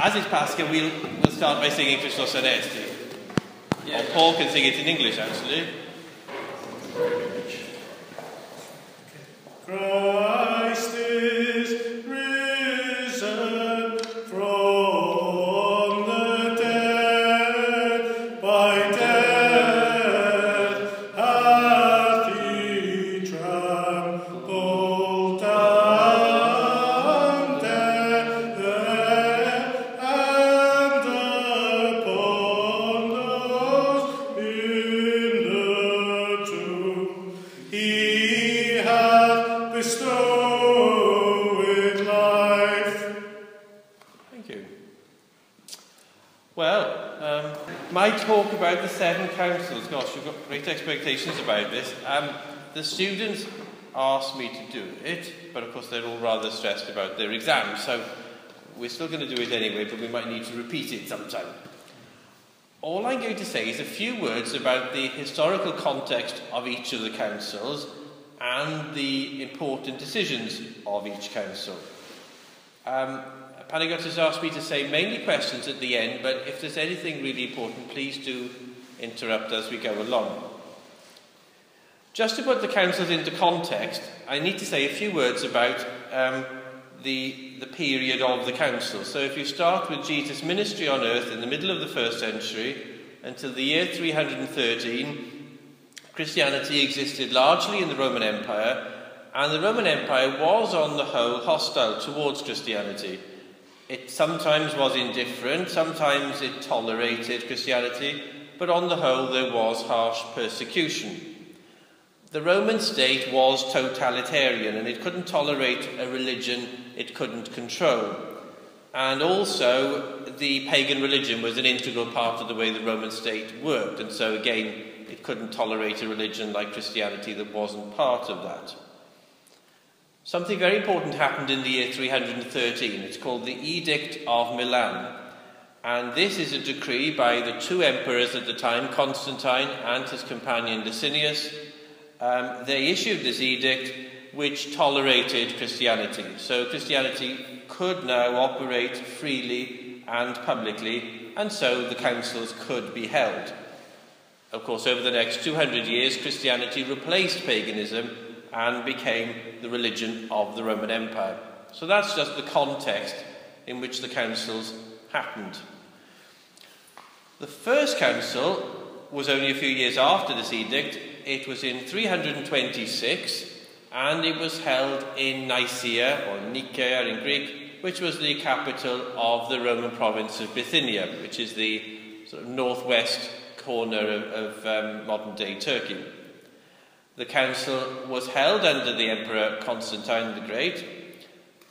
As it's Pascha, we'll start by singing Christos Anesti. Yeah. Or Paul can sing it in English, actually. Christ is risen from the dead, by death hath he trampled down death, and upon those in the tomb he hath bestowed life. Thank you. Well, my talk about the seven councils, gosh, you've got great expectations about this. The students asked me to do it, but of course they're all rather stressed about their exams, so we're still going to do it anyway, but we might need to repeat it sometime. All I'm going to say is a few words about the historical context of each of the councils and the important decisions of each council. Panayotis asked me to say mainly questions at the end, but if there's anything really important, please do interrupt as we go along. Just to put the councils into context, I need to say a few words about the period of the council. So if you start with Jesus' ministry on earth in the middle of the 1st century until the year 313, Christianity existed largely in the Roman Empire, and the Roman Empire was on the whole hostile towards Christianity. It sometimes was indifferent, sometimes it tolerated Christianity, but on the whole there was harsh persecution. The Roman state was totalitarian, and it couldn't tolerate a religion it couldn't control. And also the pagan religion was an integral part of the way the Roman state worked, and so again it couldn't tolerate a religion like Christianity that wasn't part of that. Something very important happened in the year 313. It's called the Edict of Milan. And this is a decree by the two emperors at the time, Constantine and his companion Licinius. They issued this edict which tolerated Christianity. So Christianity could now operate freely and publicly, and so the councils could be held. Of course, over the next 200 years, Christianity replaced paganism and became the religion of the Roman Empire. So that's just the context in which the councils happened. The first council was only a few years after this edict. It was in 326, and it was held in Nicaea, or Nicaea in Greek, which was the capital of the Roman province of Bithynia, which is the sort of northwest corner of modern-day Turkey. The council was held under the Emperor Constantine the Great.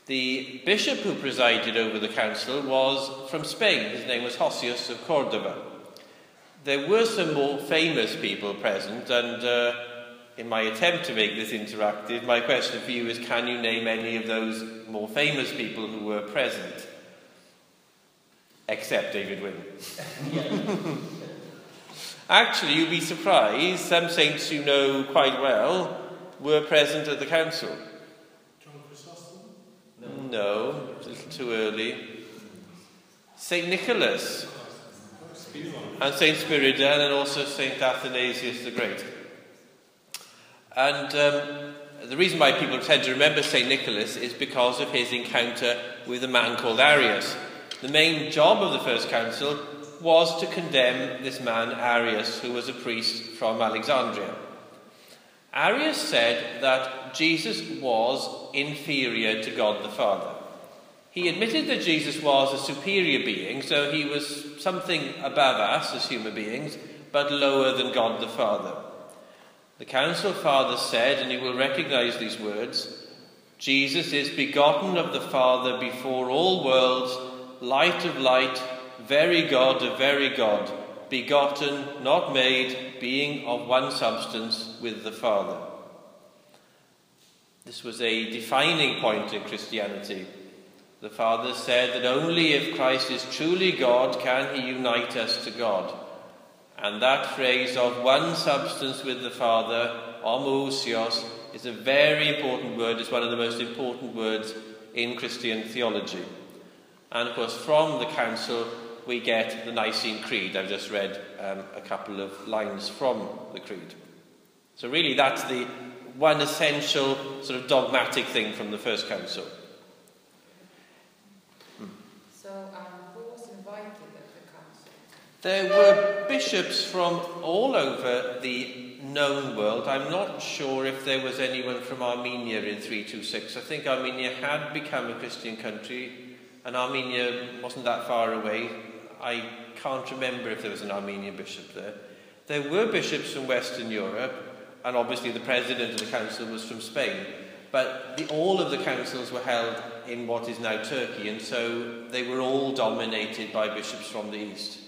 The bishop who presided over the council was from Spain. His name was Hosius of Cordova. There were some more famous people present, and in my attempt to make this interactive, my question for you is, can you name any of those more famous people who were present? Except David Wynne. Actually, you'll be surprised, some saints you know quite well were present at the council. John Chrysostom? No, it's a little too early. St. Nicholas, and St. Spiridon, and also St. Athanasius the Great. And the reason why people tend to remember St. Nicholas is because of his encounter with a man called Arius. The main job of the first council was to condemn this man Arius, who was a priest from Alexandria. Arius said that Jesus was inferior to God the Father. He admitted that Jesus was a superior being, so he was something above us as human beings, but lower than God the Father. The council fathers said, and you will recognize these words, Jesus is begotten of the Father before all worlds, light of light, very God of very God, begotten, not made, being of one substance with the Father. This was a defining point in Christianity. The Fathers said that only if Christ is truly God can he unite us to God. And that phrase of one substance with the Father, homoousios, is a very important word. It's one of the most important words in Christian theology. And of course, from the council, we get the Nicene Creed. I've just read a couple of lines from the Creed. So really, that's the one essential sort of dogmatic thing from the First Council. So, who was invited at the council? There were bishops from all over the known world. I'm not sure if there was anyone from Armenia in 326. I think Armenia had become a Christian country, and Armenia wasn't that far away. I can't remember if there was an Armenian bishop there. There were bishops from Western Europe, and obviously the president of the council was from Spain. But all of the councils were held in what is now Turkey, and so they were all dominated by bishops from the East.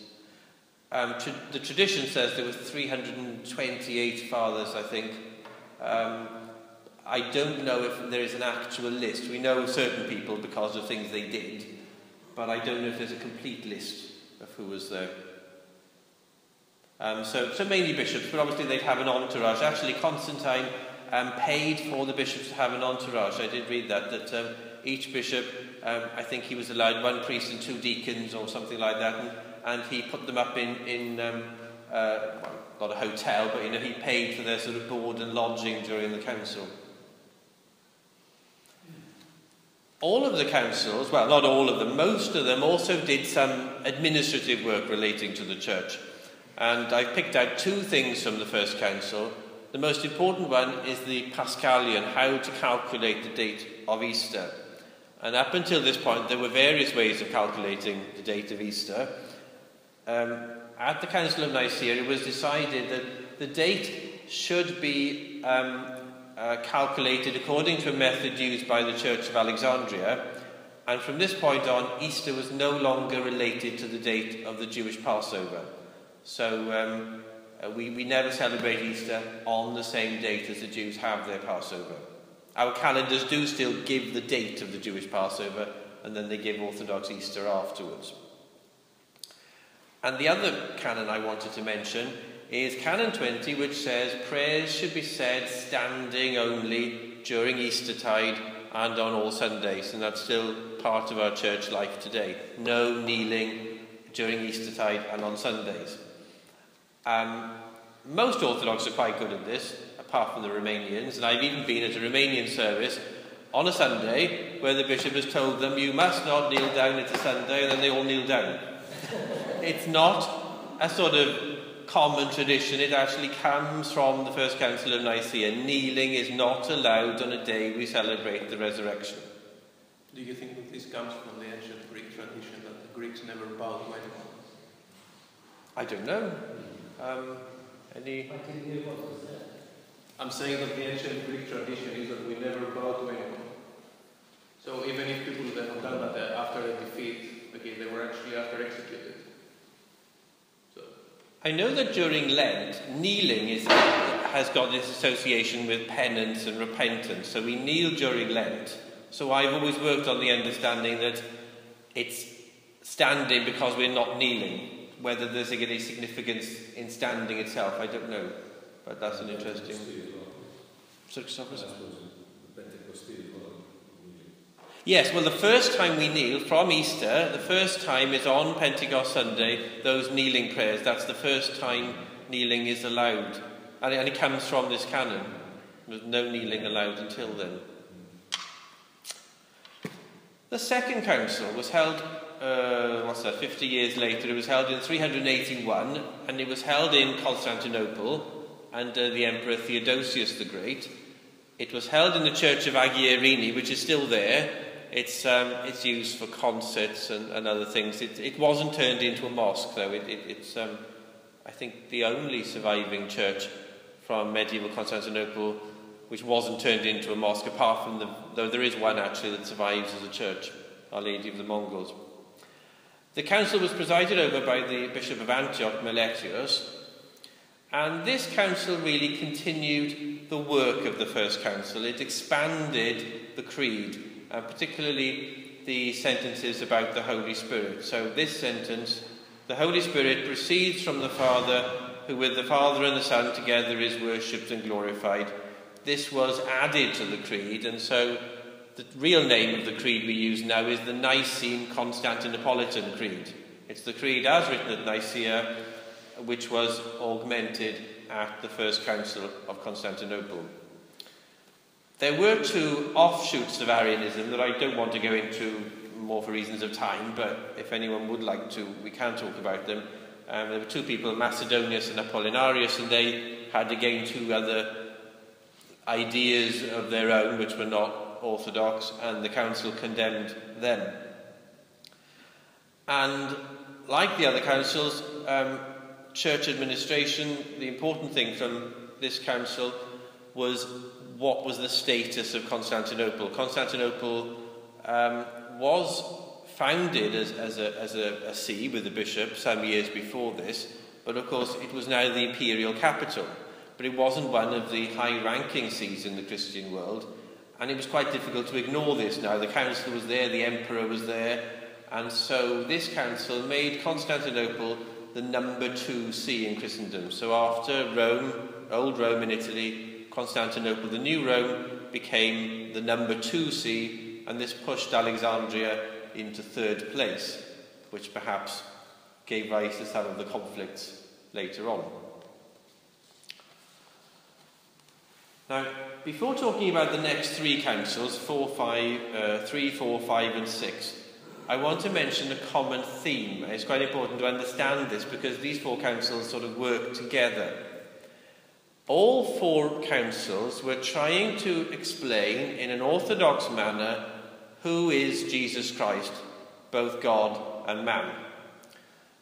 The tradition says there were 328 fathers, I think. I don't know if there is an actual list. We know certain people because of things they did, but I don't know if there's a complete list of who was there. So mainly bishops, but obviously they'd have an entourage. Actually, Constantine paid for the bishops to have an entourage. I did read that each bishop, I think he was allowed one priest and 2 deacons or something like that, and he put them up in well, not a hotel, but he paid for their sort of board and lodging during the council. All of the councils, well, not all of them, most of them also did some administrative work relating to the church. And I've picked out 2 things from the First Council. The most important one is the Paschalion, how to calculate the date of Easter. And up until this point, there were various ways of calculating the date of Easter. At the Council of Nicaea, it was decided that the date should be calculated according to a method used by the Church of Alexandria. And from this point on, Easter was no longer related to the date of the Jewish Passover. So we never celebrate Easter on the same date as the Jews have their Passover. Our calendars do still give the date of the Jewish Passover, and then they give Orthodox Easter afterwards. And the other canon I wanted to mention is Canon 20, which says prayers should be said standing only during Eastertide and on all Sundays, and that's still part of our church life today. No kneeling during Eastertide and on Sundays. Most Orthodox are quite good at this, apart from the Romanians, and I've even been at a Romanian service on a Sunday where the bishop has told them, you must not kneel down, it's a Sunday, and then they all kneel down. It's not a sort of common tradition, it actually comes from the First Council of Nicaea. Kneeling is not allowed on a day we celebrate the resurrection. Do you think that this comes from the ancient Greek tradition that the Greeks never bowed to anyone? I don't know. Any? I'm saying that the ancient Greek tradition is that we never bow to anyone. So even if people that have done that after a defeat, okay, they were actually after executed. So I know that during Lent, kneeling has got this association with penance and repentance. So we kneel during Lent. So I've always worked on the understanding that it's standing because we're not kneeling. Whether there's a significance in standing itself, I don't know. But that's an interesting... Yes, well, the first time we kneel from Easter, the first time is on Pentecost Sunday, those kneeling prayers. That's the first time kneeling is allowed. And it comes from this canon. There's no kneeling allowed until then. The Second Council was held... 50 years later. It was held in 381, and it was held in Constantinople under the Emperor Theodosius the Great. It was held in the Church of Agiarini, which is still there. It's used for concerts and other things. It wasn't turned into a mosque, though. It's I think the only surviving church from medieval Constantinople which wasn't turned into a mosque, apart from though there is one actually that survives as a church, Our Lady of the Mongols. The council was presided over by the Bishop of Antioch, Eleutherios, and this council really continued the work of the First Council. It expanded the creed, particularly the sentences about the Holy Spirit. So this sentence, the Holy Spirit proceeds from the Father, who with the Father and the Son together is worshipped and glorified. This was added to the creed, and so the real name of the creed we use now is the Nicene Constantinopolitan Creed. It's the creed as written at Nicaea, which was augmented at the First Council of Constantinople. There were two offshoots of Arianism that I don't want to go into more for reasons of time, but if anyone would like to, we can talk about them. There were two people, Macedonius and Apollinarius, and they had again two other ideas of their own which were not orthodox, and the council condemned them. And like the other councils, church administration, the important thing from this council was what was the status of Constantinople. Constantinople was founded as a see with the bishop some years before this, but of course it was now the imperial capital. But it wasn't one of the high-ranking sees in the Christian world, and it was quite difficult to ignore this now. The council was there, the emperor was there, and so this council made Constantinople the number 2 see in Christendom. So after Rome, old Rome in Italy, Constantinople, the new Rome, became the number 2 see, and this pushed Alexandria into 3rd place, which perhaps gave rise to some of the conflicts later on. Now, before talking about the next 3 councils, 3, 4, 5 and 6, I want to mention a common theme. It's quite important to understand this because these 4 councils sort of work together. All 4 councils were trying to explain in an orthodox manner who is Jesus Christ, both God and man.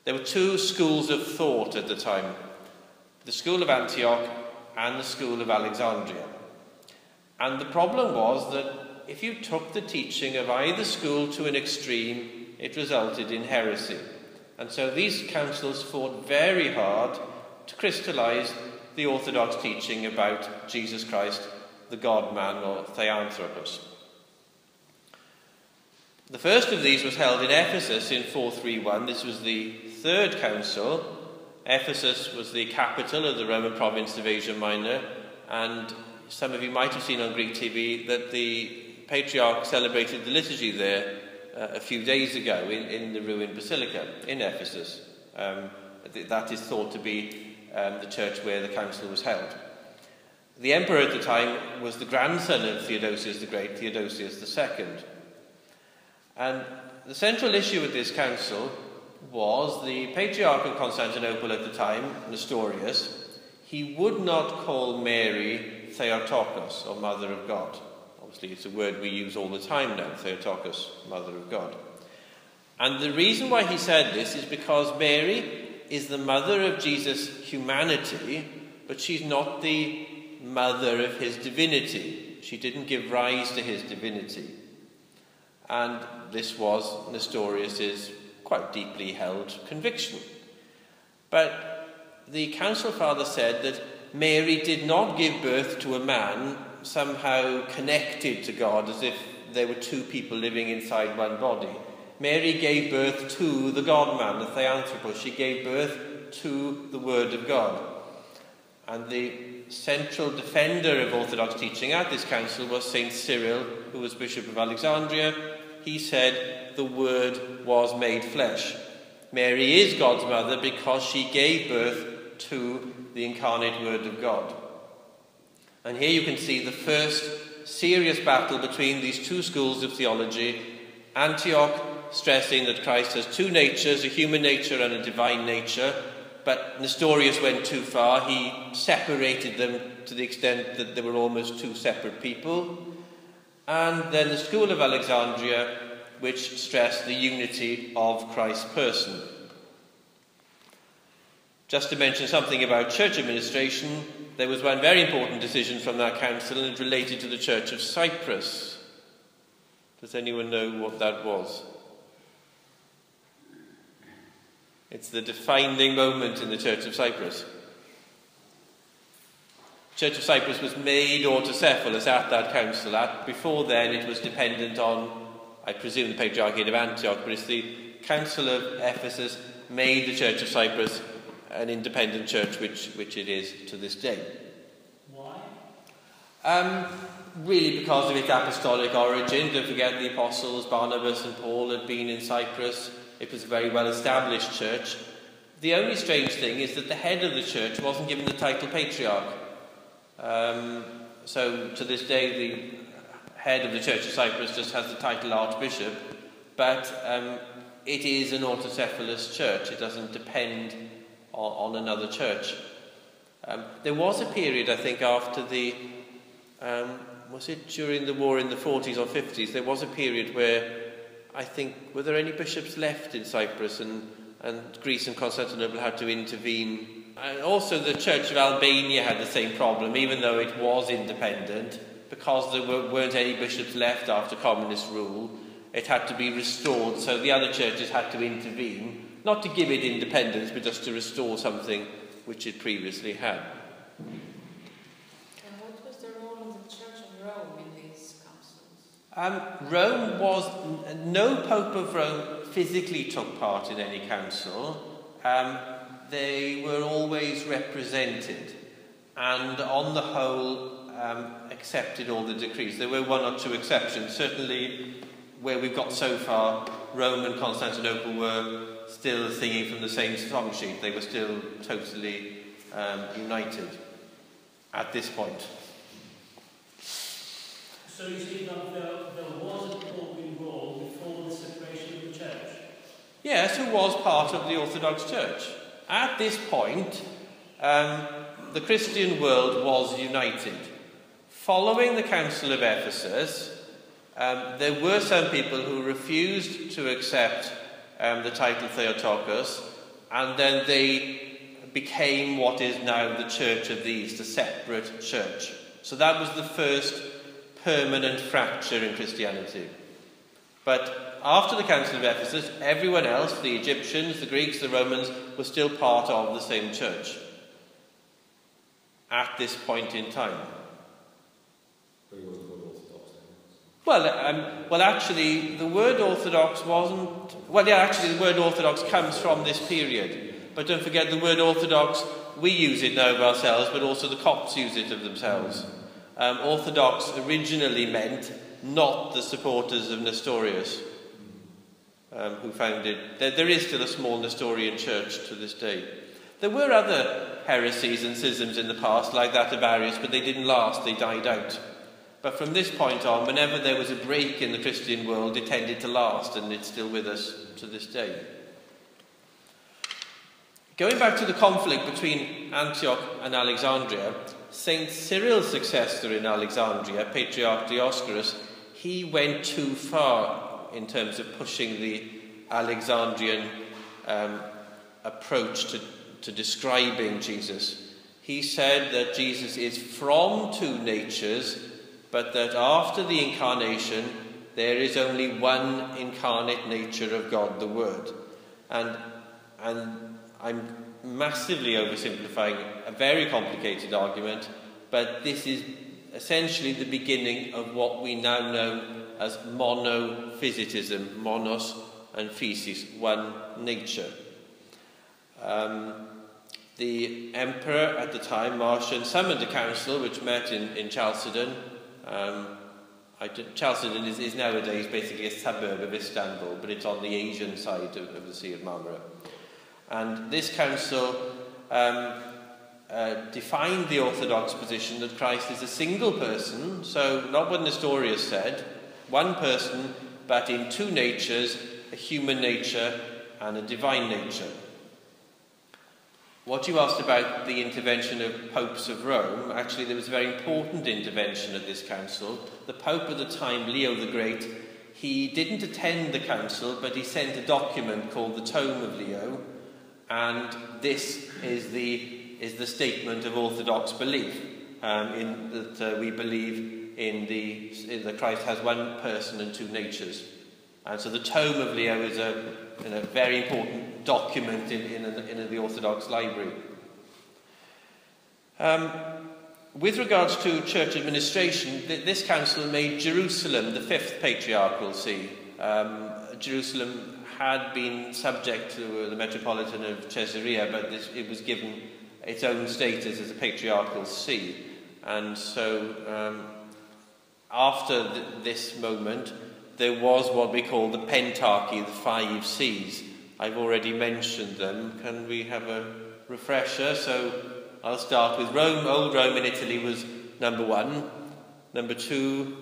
There were 2 schools of thought at the time, the school of Antioch and the school of Alexandria. And the problem was that if you took the teaching of either school to an extreme, it resulted in heresy. And so these councils fought very hard to crystallize the orthodox teaching about Jesus Christ, the God-man, or Theanthropos. The first of these was held in Ephesus in 431. This was the 3rd council. Ephesus was the capital of the Roman province of Asia Minor, and some of you might have seen on Greek TV that the Patriarch celebrated the liturgy there a few days ago in the ruined basilica in Ephesus. That is thought to be the church where the council was held. The emperor at the time was the grandson of Theodosius the Great, Theodosius II. And the central issue with this council was the Patriarch of Constantinople at the time, Nestorius. He would not call Mary Theotokos, or Mother of God. Obviously, it's a word we use all the time now, Theotokos, Mother of God. And the reason why he said this is because Mary is the mother of Jesus' humanity, but she's not the mother of his divinity. She didn't give rise to his divinity. And this was Nestorius' quite deeply held conviction. But the council father said that Mary did not give birth to a man somehow connected to God, as if there were 2 people living inside one body. Mary gave birth to the God-man, the Theanthropos. She gave birth to the Word of God. And the central defender of Orthodox teaching at this council was St. Cyril, who was Bishop of Alexandria. He said the Word was made flesh. Mary is God's mother because she gave birth to the incarnate Word of God. And here you can see the first serious battle between these 2 schools of theology. Antioch stressing that Christ has 2 natures, a human nature and a divine nature, but Nestorius went too far. He separated them to the extent that they were almost 2 separate people. And then the school of Alexandria, which stressed the unity of Christ's person. Just to mention something about church administration, there was one very important decision from that council, and it related to the Church of Cyprus. Does anyone know what that was? It's the defining moment in the Church of Cyprus. Church of Cyprus was made autocephalous at that council. Before then it was dependent on, I presume, the Patriarchate of Antioch, but it's the Council of Ephesus made the Church of Cyprus an independent church, which it is to this day. Why? really because of its apostolic origin. Don't forget the apostles Barnabas and Paul had been in Cyprus. It was a very well established church. The only strange thing is that the head of the church wasn't given the title patriarch. So to this day the head of the Church of Cyprus just has the title archbishop, but it is an autocephalous church. It doesn't depend on another church. There was a period, I think, after the was it during the war in the 40s or 50s, there was a period where I think, were there any bishops left in Cyprus, and Greece and Constantinople had to intervene. And also the Church of Albania had the same problem, even though it was independent, because there weren't any bishops left after communist rule. It had to be restored, so the other churches had to intervene, not to give it independence, but just to restore something which it previously had. And what was the role of the Church of Rome in these councils? Rome was... No Pope of Rome physically took part in any council. They were always represented, and on the whole accepted all the decrees. There were one or two exceptions. Certainly, where we've got so far, Rome and Constantinople were still singing from the same song sheet. They were still totally united at this point. So you see that there was a Pope in Rome before the separation of the Church? Yes, who was part of the Orthodox Church. At this point, the Christian world was united. Following the Council of Ephesus, there were some people who refused to accept the title Theotokos, and then they became what is now the Church of the East, a separate church. So that was the first permanent fracture in Christianity. But after the Council of Ephesus, everyone else, the Egyptians, the Greeks, the Romans, were still part of the same church at this point in time. Well, actually, the word Orthodox wasn't... Well, yeah, actually, the word Orthodox comes from this period. But don't forget, the word Orthodox, we use it now of ourselves, but also the Copts use it of themselves. Orthodox originally meant not the supporters of Nestorius, who founded... There is still a small Nestorian church to this day. There were other heresies and schisms in the past, like that of Arius, but they didn't last, they died out. But from this point on, whenever there was a break in the Christian world, it tended to last, and it's still with us to this day. Going back to the conflict between Antioch and Alexandria, St. Cyril's successor in Alexandria, Patriarch Dioscorus, he went too far in terms of pushing the Alexandrian approach to describing Jesus. He said that Jesus is from two natures, but that after the incarnation there is only one incarnate nature of God, the Word. And I'm massively oversimplifying a very complicated argument, but this is essentially the beginning of what we now know as monophysitism, monos and physis, one nature. The emperor at the time, Marcian, summoned a council which met in Chalcedon. Chalcedon is nowadays basically a suburb of Istanbul, but it's on the Asian side of the Sea of Marmara. And this council defined the Orthodox position that Christ is a single person, so not what Nestorius said, one person, but in two natures, a human nature and a divine nature. What you asked about the intervention of popes of Rome, actually there was a very important intervention at this council. The Pope at the time, Leo the Great, he didn't attend the council, but he sent a document called the Tome of Leo, and this is the statement of Orthodox belief, that we believe in that Christ has one person and two natures. And so the Tome of Leo is a very important document in the Orthodox library. With regards to church administration, this council made Jerusalem the fifth patriarchal see. Jerusalem had been subject to the Metropolitan of Caesarea, but it was given its own status as a patriarchal see. And so after this moment, there was what we call the Pentarchy, the 5 C's. I've already mentioned them. Can we have a refresher? So I'll start with Rome. Old Rome in Italy was number 1. Number 2,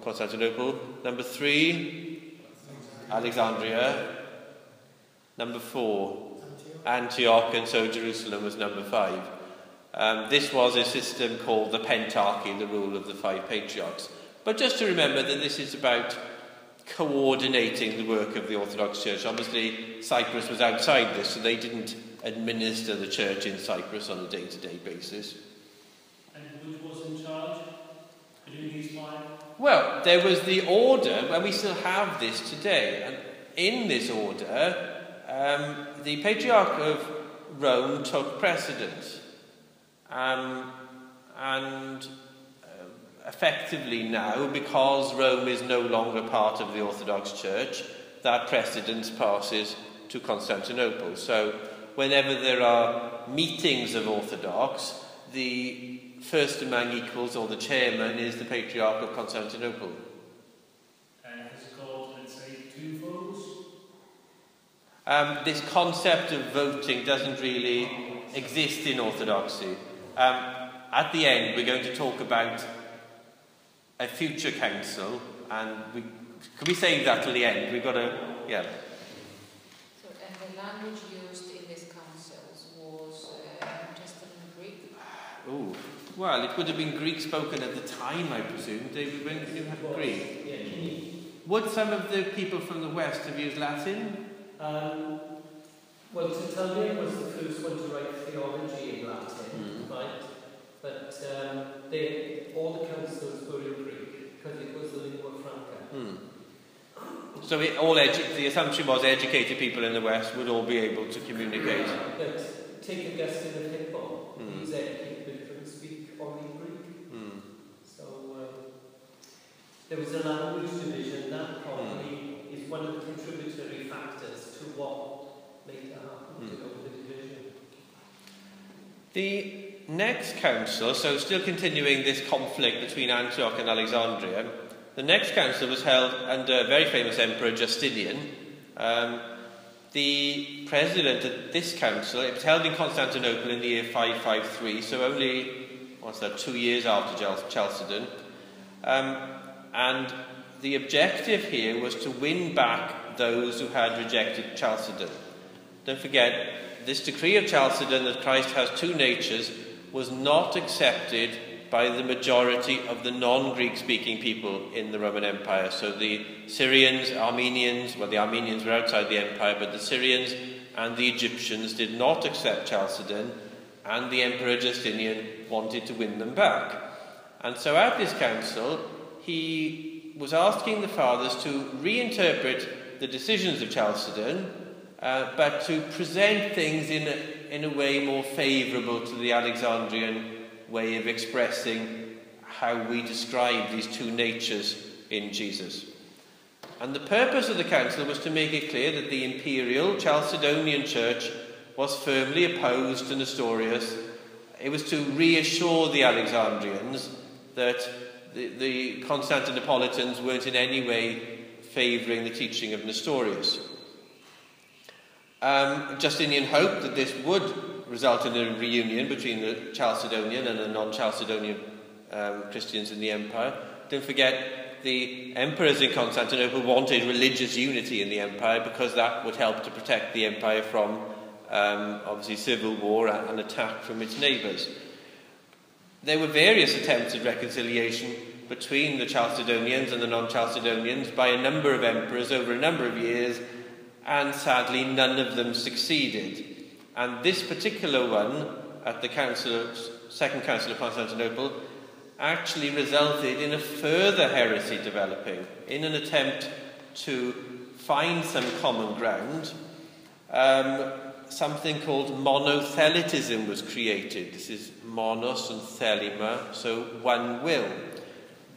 Constantinople. Number 3, Alexandria. Number 4, Antioch, and so Jerusalem was number 5. This was a system called the Pentarchy, the rule of the 5 patriarchs. But just to remember that this is about coordinating the work of the Orthodox Church. Obviously, Cyprus was outside this, so they didn't administer the church in Cyprus on a day-to-day basis. And who was in charge for doing these 5? Well, there was the order, and we still have this today. And in this order, the Patriarch of Rome took precedence. Effectively now, because Rome is no longer part of the Orthodox Church, that precedence passes to Constantinople. So whenever there are meetings of Orthodox, the first among equals, or the chairman, is the Patriarch of Constantinople. And has it got, let's say, 2 votes? This concept of voting doesn't really exist in Orthodoxy. At the end, we're going to talk about a future council, and can we save that till the end? We've got to, yeah. So, and the language used in these councils was Testament Greek? Oh, well, it would have been Greek spoken at the time, I presume. David, when did you have Greek? Yeah. Would some of the people from the West have used Latin? Well, Tertullian was the first one to write theology in Latin, right? But all the councils were in Greek, because it was the lingua franca. So the assumption was educated people in the West would all be able to communicate. But take Augustine of Hippo. He's educated but couldn't speak only Greek. So there was a language division. That probably is one of the contributory factors to what later happened over the division. The next council, so still continuing this conflict between Antioch and Alexandria, the next council was held under a very famous emperor, Justinian. The president of this council, it was held in Constantinople in the year 553, so only, 2 years after Chalcedon. And the objective here was to win back those who had rejected Chalcedon. Don't forget, this decree of Chalcedon that Christ has 2 natures was not accepted by the majority of the non-Greek speaking people in the Roman Empire. So the Syrians, Armenians, well, the Armenians were outside the empire, but the Syrians and the Egyptians did not accept Chalcedon, and the Emperor Justinian wanted to win them back. And so at this council, he was asking the fathers to reinterpret the decisions of Chalcedon, but to present things in a way more favourable to the Alexandrian way of expressing how we describe these 2 natures in Jesus. And the purpose of the council was to make it clear that the imperial Chalcedonian church was firmly opposed to Nestorius. It was to reassure the Alexandrians that the Constantinopolitans weren't in any way favouring the teaching of Nestorius. Justinian hoped that this would result in a reunion between the Chalcedonian and the non-Chalcedonian Christians in the empire. Don't forget, the emperors in Constantinople wanted religious unity in the empire because that would help to protect the empire from, obviously, civil war and attack from its neighbours. There were various attempts at reconciliation between the Chalcedonians and the non-Chalcedonians by a number of emperors over a number of years, and sadly none of them succeeded. And this particular one, at the Second Council of Constantinople, actually resulted in a further heresy developing. In an attempt to find some common ground, something called monothelitism was created. This is monos and thelema, so one will.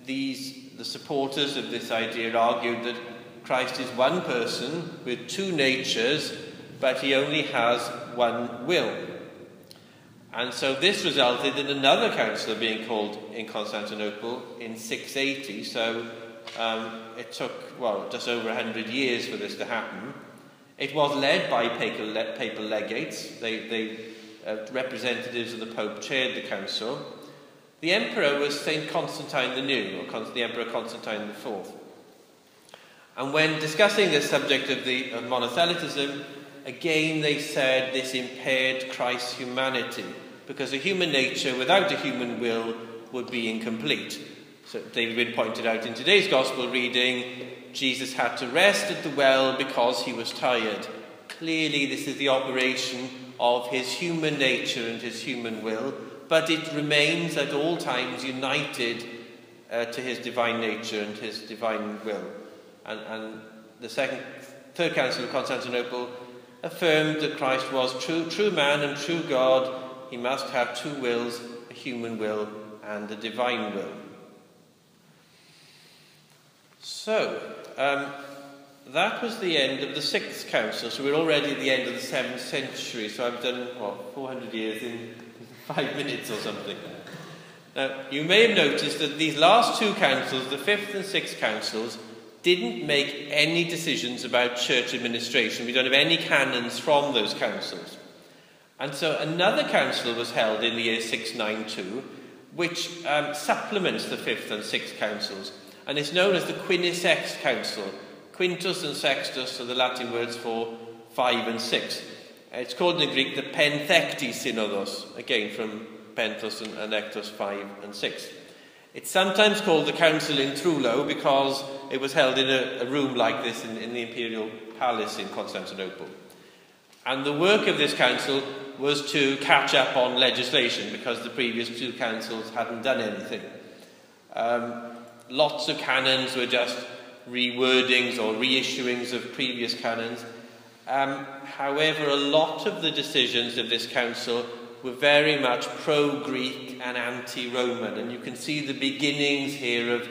The supporters of this idea argued that Christ is one person with 2 natures, but he only has one will. And so this resulted in another council being called in Constantinople in 680. So it took, well, just over 100 years for this to happen. It was led by papal legates. Representatives of the Pope chaired the council. The emperor was St. Constantine the New, or the Emperor Constantine IV. And when discussing this subject of monothelitism, again they said this impaired Christ's humanity, because a human nature without a human will would be incomplete. So David pointed out in today's Gospel reading, Jesus had to rest at the well because he was tired. Clearly this is the operation of his human nature and his human will, but it remains at all times united to his divine nature and his divine will. And the third council of Constantinople affirmed that Christ was true man and true God. He must have two wills, a human will and a divine will. So, that was the end of the 6th council. So we're already at the end of the 7th century. So I've done, 400 years in 5 minutes or something. Now, you may have noticed that these last two councils, the 5th and 6th councils, didn't make any decisions about church administration. We don't have any canons from those councils. And so another council was held in the year 692, which supplements the 5th and 6th councils. And it's known as the Quinisext Council. Quintus and sextus are the Latin words for 5 and 6. It's called in Greek the Penthecti Synodos, again from penthos and ectos, 5 and 6. It's sometimes called the Council in Trullo because it was held in a room like this in the imperial palace in Constantinople. And the work of this council was to catch up on legislation because the previous two councils hadn't done anything. Lots of canons were just rewordings or reissuings of previous canons. However, a lot of the decisions of this council were very much pro-Greek and anti-Roman, and you can see the beginnings here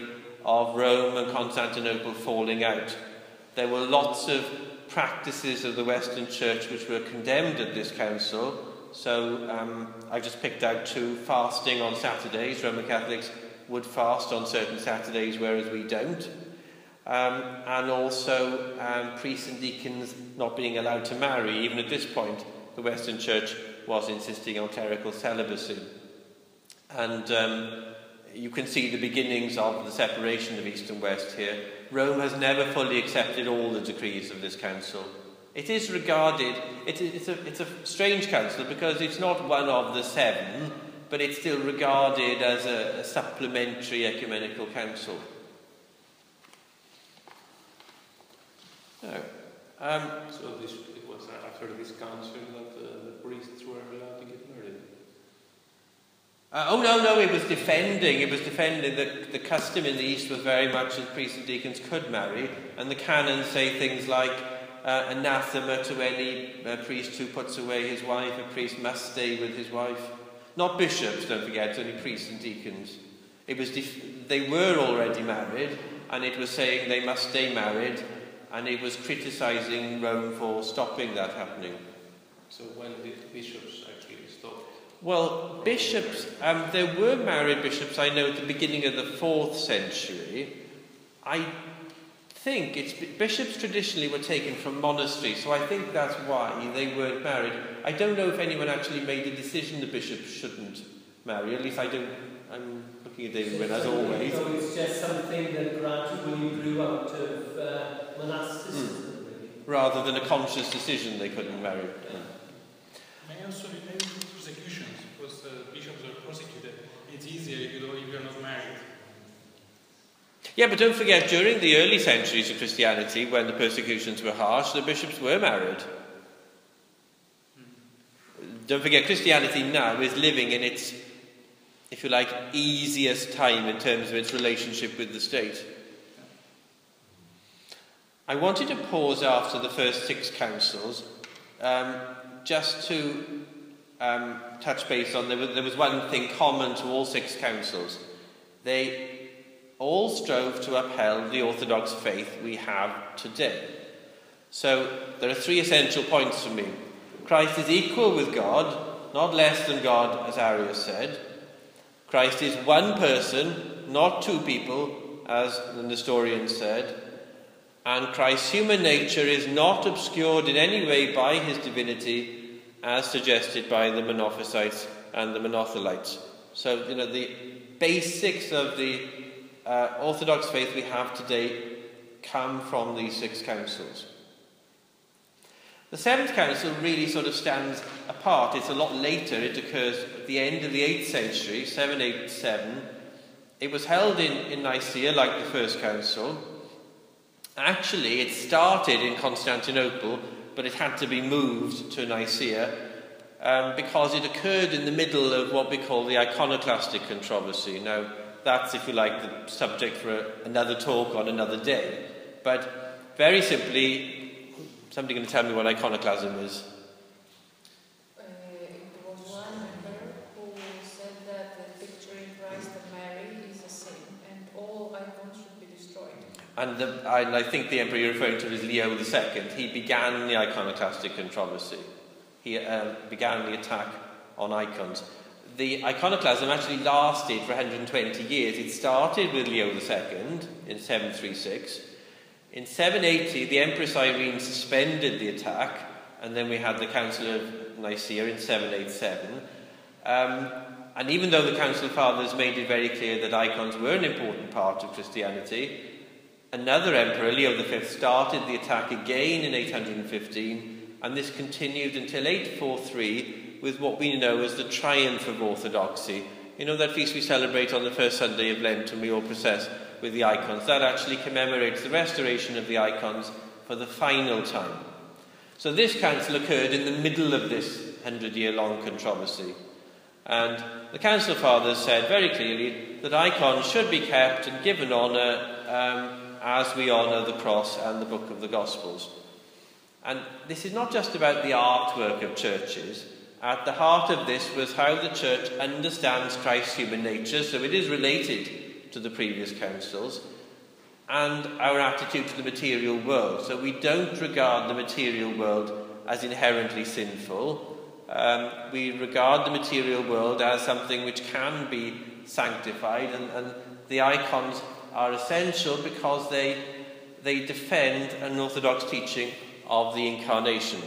of Rome and Constantinople falling out. There were lots of practices of the Western Church which were condemned at this council. So I just picked out two: fasting on Saturdays. Roman Catholics would fast on certain Saturdays, whereas we don't. And also priests and deacons not being allowed to marry. Even at this point, the Western Church was insisting on clerical celibacy. And you can see the beginnings of the separation of East and West here. Rome has never fully accepted all the decrees of this council. It is regarded, it's a strange council because it's not one of the 7, but it's still regarded as a supplementary ecumenical council. So it was after this council that the priests were allowed to get married? No, it was defending the custom in the East was very much that priests and deacons could marry, and the canons say things like anathema to any priest who puts away his wife. A priest must stay with his wife. Not bishops, don't forget, it's only priests and deacons. They were already married, and it was saying they must stay married, and it was criticising Rome for stopping that happening. So when did bishops actually stop? Well, bishops, there were married bishops, I know, at the beginning of the 4th century. I think bishops traditionally were taken from monasteries, so I think that's why they weren't married. I don't know if anyone actually made a decision the bishops shouldn't marry. At least I'm looking at David Wynne, as always. So it's just something that gradually grew out of monasticism. Rather than a conscious decision they couldn't marry. And also related to persecutions, because bishops are prosecuted. It's easier if you're not married. Yeah, but don't forget, during the early centuries of Christianity, when the persecutions were harsh, the bishops were married. Don't forget, Christianity now is living in its, if you like, easiest time in terms of its relationship with the state. I wanted to pause after the first 6 councils just to touch base on, there was one thing common to all 6 councils. They all strove to uphold the Orthodox faith we have today. So there are 3 essential points for me. Christ is equal with God, not less than God, as Arius said. Christ is one person, not two people, as the Nestorian said. And Christ's human nature is not obscured in any way by his divinity, as suggested by the Monophysites and the Monothelites. So, the basics of the Orthodox faith we have today come from these 6 councils. The 7th council really sort of stands apart. It's a lot later. It occurs at the end of the 8th century, 787. It was held in Nicaea, like the first council. Actually, it started in Constantinople, but it had to be moved to Nicaea because it occurred in the middle of what we call the iconoclastic controversy. Now, that's, if you like, the subject for another talk on another day. But very simply, somebody going to tell me what iconoclasm is? It was one member who said that the picture in Christ and Mary is a sin, and all icons should be destroyed. And I think the emperor you're referring to is Leo II. He began the iconoclastic controversy. He began the attack on icons. The iconoclasm actually lasted for 120 years. It started with Leo II in 736. In 780, the Empress Irene suspended the attack, and then we had the Council of Nicaea in 787. And even though the Council Fathers made it very clear that icons were an important part of Christianity, another emperor, Leo V, started the attack again in 815, and this continued until 843 with what we know as the triumph of orthodoxy. You know that feast we celebrate on the first Sunday of Lent, and we all process with the icons. That actually commemorates the restoration of the icons for the final time. So this council occurred in the middle of this 100-year-long controversy. And the Council Fathers said very clearly that icons should be kept and given honour as we honour the cross and the book of the Gospels. And this is not just about the artwork of churches. At the heart of this was how the church understands Christ's human nature, so it is related to the previous councils, and our attitude to the material world. So we don't regard the material world as inherently sinful. We regard the material world as something which can be sanctified, and the icons are essential because they defend an orthodox teaching of the Incarnation.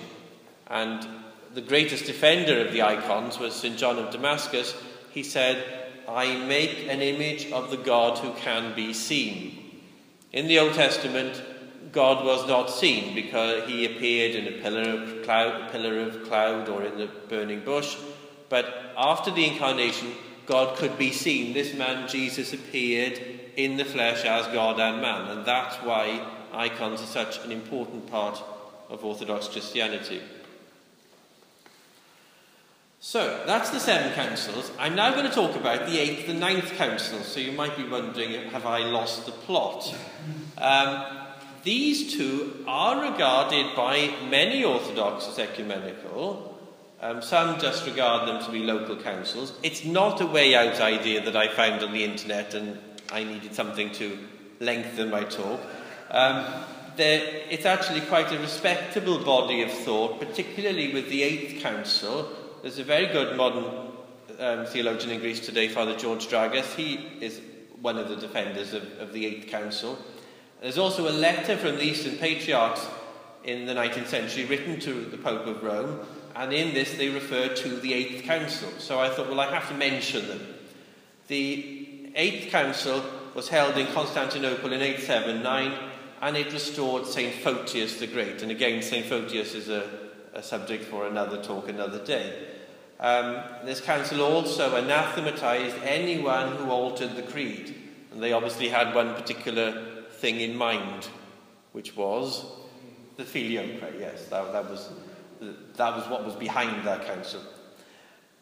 And the greatest defender of the icons was St. John of Damascus. He said, "I make an image of the God who can be seen." In the Old Testament, God was not seen because he appeared in a pillar of cloud or in the burning bush. But after the Incarnation, God could be seen. This man, Jesus, appeared in the flesh as God and man. And that's why icons are such an important part of Orthodox Christianity. So, that's the 7 councils. I'm now going to talk about the 8th and 9th councils. So you might be wondering, have I lost the plot? These two are regarded by many Orthodox as ecumenical. Some just regard them to be local councils. It's not a way out idea that I found on the internet, and I needed something to lengthen my talk. It's actually quite a respectable body of thought, particularly with the 8th council. There's a very good modern theologian in Greece today, Father George Dragas. He is one of the defenders of the 8th council. There's also a letter from the Eastern Patriarchs in the 19th century written to the Pope of Rome, and in this they refer to the 8th council. So I thought, well, I have to mention them. The 8th council was held in Constantinople in 879, and it restored St. Photius the Great. And again, St. Photius is a subject for another talk another day. This council also anathematized anyone who altered the creed. And they obviously had one particular thing in mind, which was the filioque. Yes, that was what was behind that council.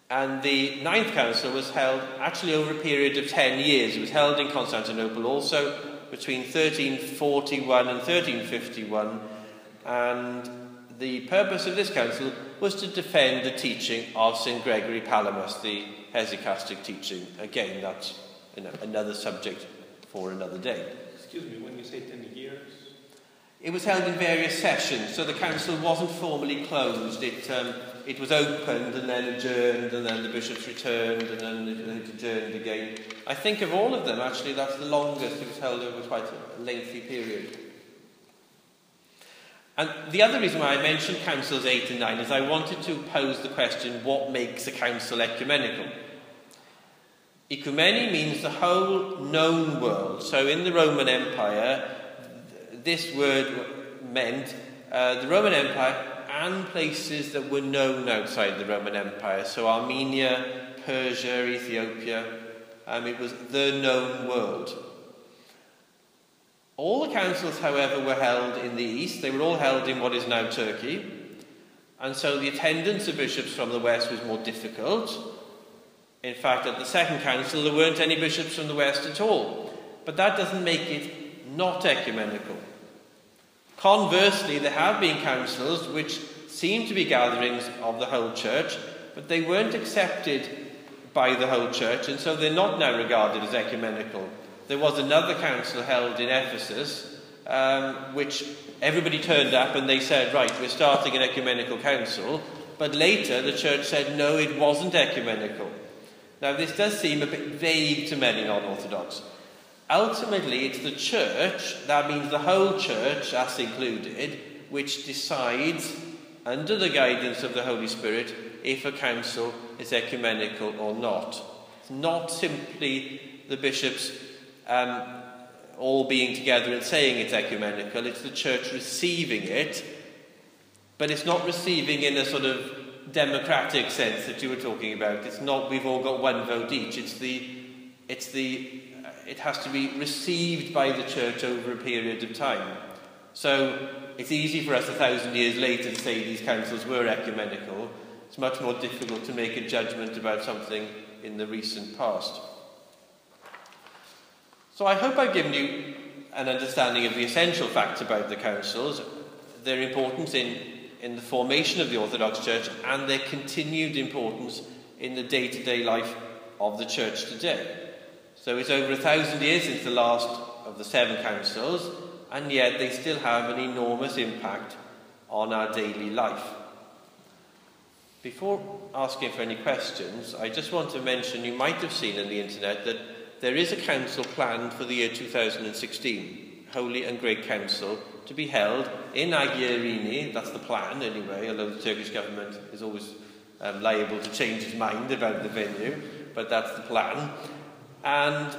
And the 9th council was held actually over a period of 10 years. It was held in Constantinople also between 1341 and 1351. And the purpose of this council was to defend the teaching of St. Gregory Palamas, the hesychastic teaching. Again, that's another subject for another day. Excuse me, when you say 10 years? it was held in various sessions, so the council wasn't formally closed. It was opened and then adjourned, and then the bishops returned, and then it adjourned again. I think of all of them, actually, that's the longest. It was held over quite a lengthy period. And the other reason why I mentioned Councils 8 and 9 is I wanted to pose the question, what makes a council ecumenical? Ecumeny means the whole known world. So in the Roman Empire, this word meant the Roman Empire and places that were known outside the Roman Empire. So Armenia, Persia, Ethiopia, it was the known world. All the councils, however, were held in the east. They were all held in what is now Turkey. And so the attendance of bishops from the west was more difficult. In fact, at the second council, there weren't any bishops from the west at all. But that doesn't make it not ecumenical. Conversely, there have been councils which seem to be gatherings of the whole church, but they weren't accepted by the whole church, and so they're not now regarded as ecumenical. There was another council held in Ephesus, which everybody turned up and they said, right, we're starting an ecumenical council, but later the church said, no, it wasn't ecumenical. Now, this does seem a bit vague to many non-Orthodox. Ultimately, it's the church, that means the whole church, us included, which decides, under the guidance of the Holy Spirit, if a council is ecumenical or not. It's not simply the bishops all being together and saying it's ecumenical, it's the church receiving it, but it's not receiving in a sort of democratic sense that you were talking about. It's not we've all got one vote each. It has to be received by the church over a period of time. So it's easy for us 1,000 years later to say these councils were ecumenical. It's much more difficult to make a judgment about something in the recent past. So I hope I've given you an understanding of the essential facts about the councils, their importance in the formation of the Orthodox Church, and their continued importance in the day-to-day life of the Church today. So it's over 1,000 years since the last of the 7 councils, and yet they still have an enormous impact on our daily life. Before asking for any questions, I just want to mention, you might have seen on the internet that there is a council planned for the year 2016, Holy and Great Council, to be held in Agia Irini. That's the plan anyway, although the Turkish government is always liable to change its mind about the venue, but that's the plan. And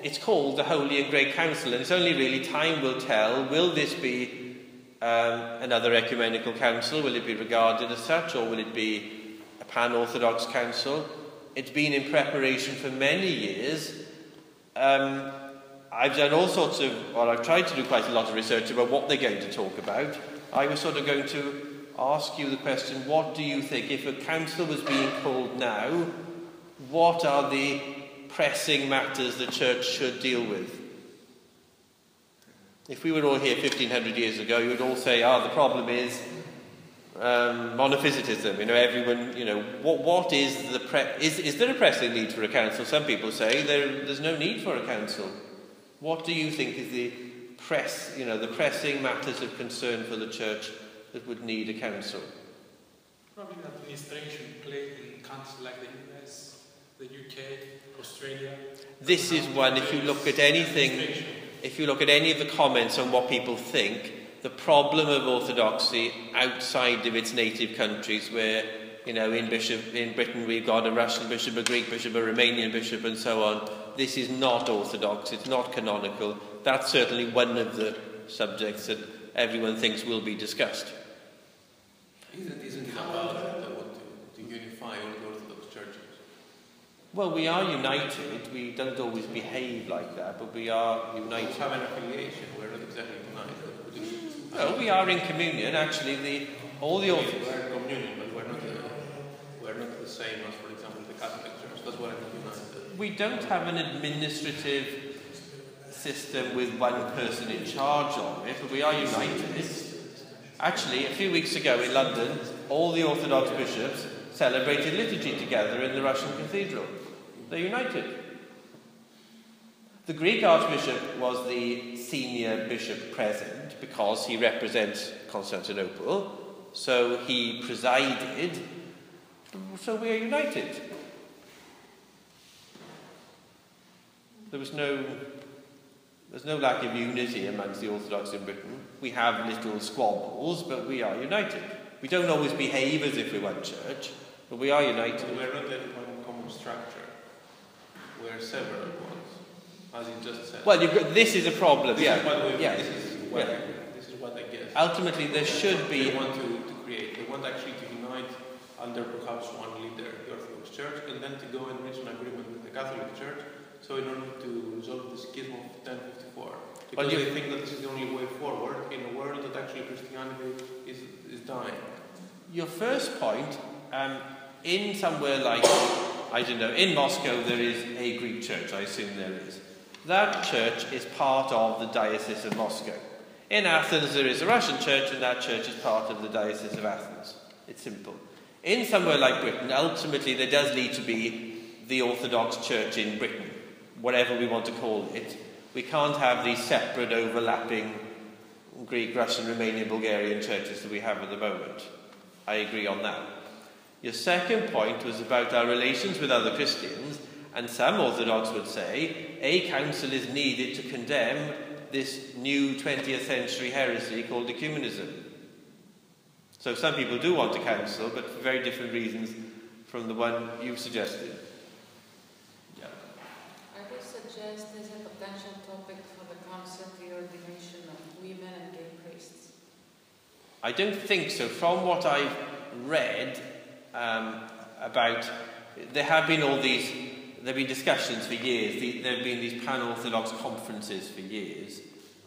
it's called the Holy and Great Council, and it's only really time will tell. Will this be another ecumenical council? Will it be regarded as such, or will it be a pan-Orthodox council? It's been in preparation for many years. I've done all sorts of, I've tried to do quite a lot of research about what they're going to talk about. I was sort of going to ask you the question, what do you think, if a council was being called now, what are the pressing matters the church should deal with? If we were all here 1,500 years ago, you would all say, the problem is monophysitism. Everyone, what is is there a pressing need for a council? Some people say there's no need for a council. What do you think is the pressing matters of concern for the church that would need a council? Probably administration played in countries like the US, the UK, Australia. This is one, if you look at anything, if you look at any of the comments on what people think, the problem of orthodoxy outside of its native countries, where, in Britain we've got a Russian bishop, a Greek bishop, a Romanian bishop, and so on. This is not orthodox, it's not canonical. That's certainly one of the subjects that everyone thinks will be discussed. Isn't it about to unify all the Orthodox churches? Well, we are united. We don't always behave like that, but we are united. We have an affiliation. We're not exactly united. No, we are in communion. Actually, all the Orthodox. We're in communion, but we're not the same as, for example, the Catholic Church. That's what I mean united. We don't have an administrative system with one person in charge of it, but we are united. Actually, a few weeks ago in London, all the Orthodox bishops celebrated liturgy together in the Russian cathedral. They're united. The Greek Archbishop was the senior bishop present because he represents Constantinople, so he presided, so we are united. There's no lack of unity amongst the Orthodox in Britain. We have little squabbles, but we are united. We don't always behave as if we're one church, but we are united. We're not in one common structure. We're several ones, as you just said. Well, this is a problem. This is what I guess. Ultimately, there should be. They want to create. They want actually to unite under perhaps one leader, the Orthodox Church, and then to go and reach an agreement with the Catholic Church. So in order to resolve the schism of 1054, because they think that this is the only way forward in a world that actually Christianity is dying. Your first point, in somewhere like, I don't know, in Moscow there is a Greek church, I assume there is. That church is part of the Diocese of Moscow. In Athens there is a Russian church, and that church is part of the Diocese of Athens. It's simple. In somewhere like Britain, ultimately there does need to be the Orthodox Church in Britain, whatever we want to call it. We can't have these separate overlapping Greek, Russian, Romanian, Bulgarian churches that we have at the moment. I agree on that. Your second point was about our relations with other Christians, and some Orthodox would say a council is needed to condemn this new 20th century heresy called ecumenism. So some people do want a council, but for very different reasons from the one you suggested. Suggest as a potential topic for the council the ordination of women and gay priests? I don't think so. From what I've read about, there have been discussions for years. There have been these pan-Orthodox conferences for years,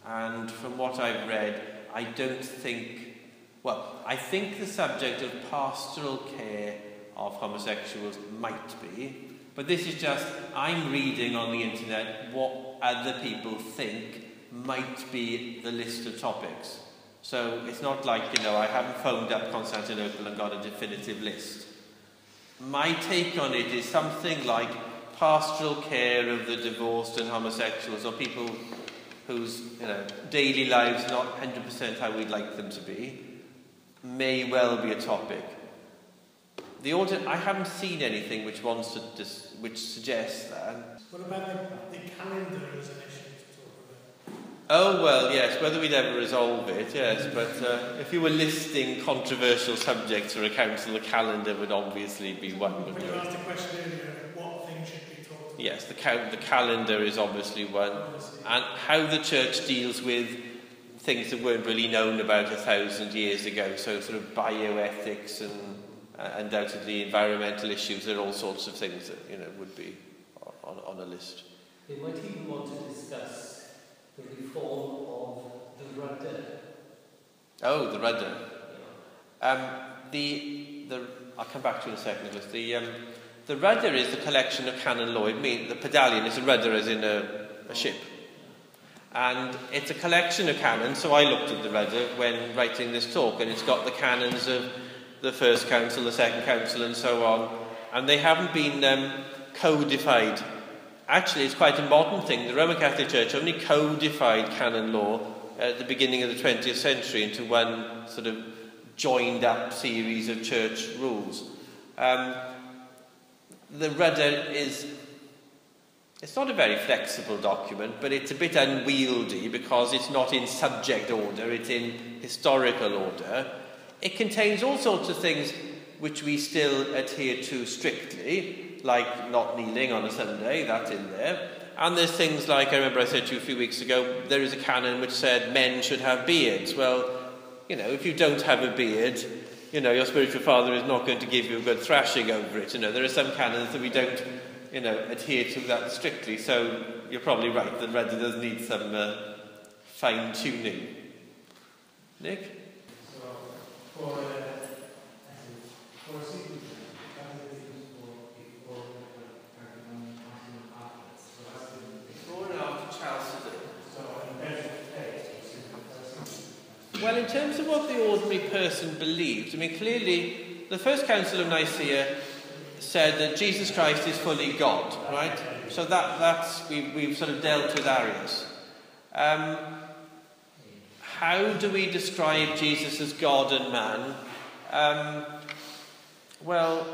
and from what I've read, I think the subject of pastoral care of homosexuals might be. But this is just, I'm reading on the internet what other people think might be the list of topics. So it's not like, I haven't phoned up Constantinople and got a definitive list. My take on it is something like pastoral care of the divorced and homosexuals, or people whose daily lives not 100% how we'd like them to be, may well be a topic. I haven't seen anything which suggests that. What about the calendar as an issue to talk about? Oh, well, yes, whether we'd ever resolve it, yes, but if you were listing controversial subjects for a council, the calendar would obviously be one. When you asked the question earlier, what things should be talked about? Yes, the calendar is obviously one. And how the church deals with things that weren't really known about 1,000 years ago, so sort of bioethics and undoubtedly environmental issues. There are all sorts of things that would be on a list. They might even want to discuss the reform of the rudder. Oh, the rudder. I'll come back to it in a second, Nicholas. The rudder is the collection of canon law. The pedalion is a rudder as in a ship. And it's a collection of canons, so I looked at the rudder when writing this talk, and it's got the canons of the First Council, the Second Council, and so on, and they haven't been codified. Actually, it's quite a modern thing. The Roman Catholic Church only codified canon law at the beginning of the 20th century into one sort of joined-up series of church rules. The rudder it's not a very flexible document, but it's a bit unwieldy because it's not in subject order, it's in historical order. It contains all sorts of things which we still adhere to strictly, like not kneeling on a Sunday, that's in there. And there's things like, I remember I said to you a few weeks ago, there is a canon which said men should have beards. Well, if you don't have a beard, your spiritual father is not going to give you a good thrashing over it. There are some canons that we don't, adhere to that strictly. So you're probably right, the rudder does need some fine-tuning. Nick? For Well, in terms of what the ordinary person believed, clearly the First Council of Nicaea said that Jesus Christ is fully God, right? So we've sort of dealt with Arius. How do we describe Jesus as God and man? Well,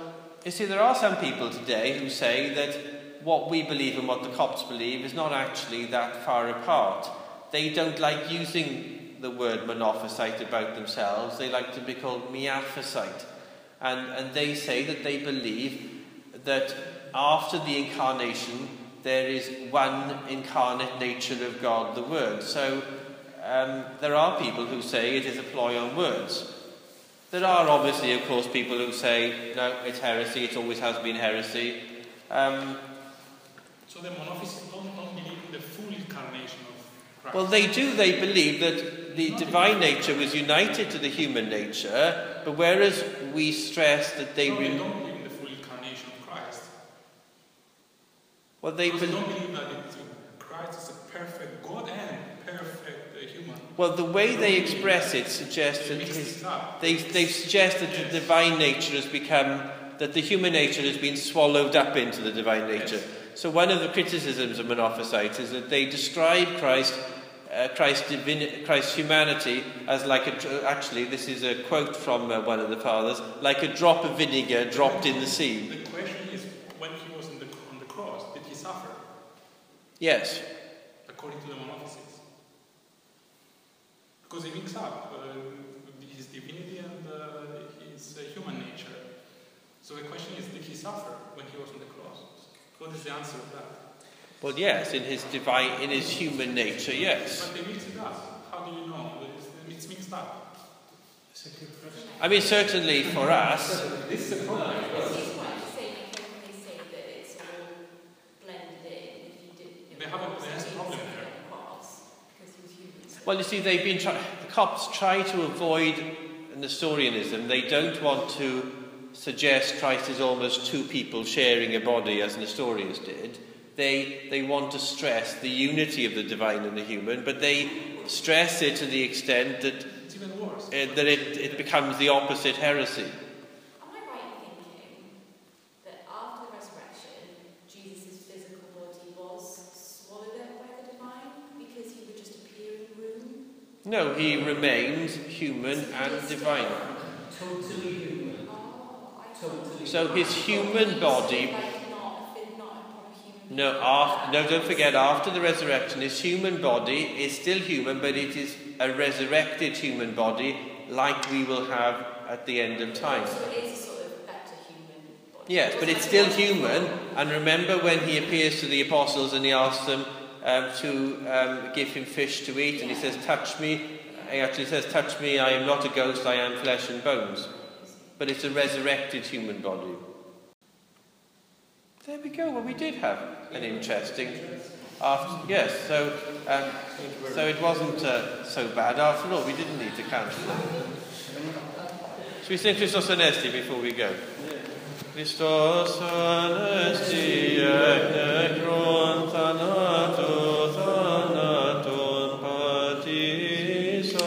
you see, there are some people today who say that what we believe and what the Copts believe is not actually that far apart. They don't like using the word monophysite about themselves. They like to be called miaphysite. And they say that they believe that after the incarnation there is one incarnate nature of God, the Word. So there are people who say it is a ploy on words. There are obviously, of course, people who say, no, it's heresy, it always has been heresy. So the monophysites don't believe in the full incarnation of Christ? Well, they do. They believe that the divine nature was united to the human nature, but whereas we stress that they... No, they don't believe in the full incarnation of Christ. Well, they don't believe that Christ is a perfect God and perfect human. Well, the way they express it suggests that they suggest that the divine nature has become, that the human nature has been swallowed up into the divine nature. Yes. So one of the criticisms of monophysites is that they describe Christ's humanity as like actually, this is a quote from one of the fathers, like a drop of vinegar dropped in the sea. The question is, when he was on the cross, did he suffer? Yes. According to the monophysites. Because he mixed up his divinity and his human nature. So the question is, did he suffer when he was on the cross? What is the answer of that? Well, yes, in his human nature, yes. But they mix it up. How do you know? It's mixed up. I mean, certainly for us... This is quite the same when they say that it's all blended in. If you did, there's a problem there. Well, you see, the Copts try to avoid Nestorianism. They don't want to suggest Christ is almost two people sharing a body, as Nestorius did. They want to stress the unity of the divine and the human, but they stress it to the extent that it's even worse. That it becomes the opposite heresy. Am I right in thinking that after the resurrection, Jesus' physical body was swallowed up by the divine because he would just appear in the room? No, he remains human and divine. Totally human. Totally. So his human body... No, don't forget, after the resurrection, his human body is still human, but it is a resurrected human body like we will have at the end of time. So it is a sort of better human body. Yes, but it's still human. And remember when he appears to the apostles and he asks them to give him fish to eat, and he says, touch me. He actually says, touch me, I am not a ghost, I am flesh and bones. But it's a resurrected human body. There we go. Well, we did have an interesting... yes, so it wasn't so bad after all. We didn't need to cancel it. Should we sing Christos Anesti before we go? Christos Anesti ec necron thanato thanaton patisos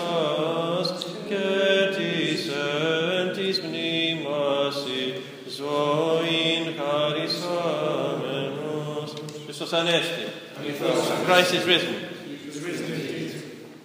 certis entis mnimasi zoin charis amenos. Christos Anesti. Christ is risen.